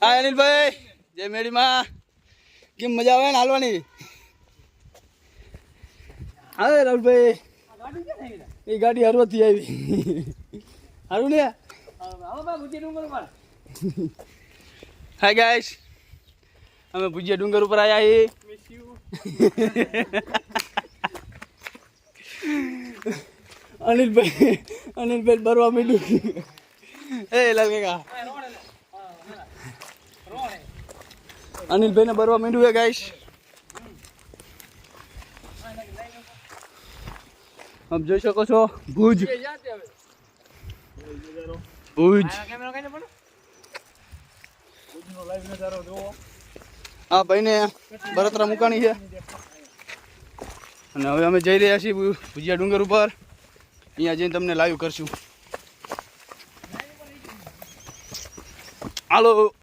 હા અનિલભાઈ જય મેડીમાં કેમ મજા આવે ને હાલવાની હા રાહુલભાઈ એ ગાડી હરવતી આવી હારું ને હાય ગાઈસ અમે ભુજિયા ડુંગર ઉપર આવ્યા છીએ અનિલભાઈ બરવા માંડ્યું એ લાગે કા અનિલભાઈ ને બરવા માંડ્યું હે ગાઈસ આપ જોઈ શકો છો ભુજ હા ભાઈને બળતરા મુકાણી છે અને હવે અમે જઈ રહ્યા છીએ ભુજિયા ડુંગર ઉપર અહીંયા જઈને તમને લાઈવ કરશું હાલો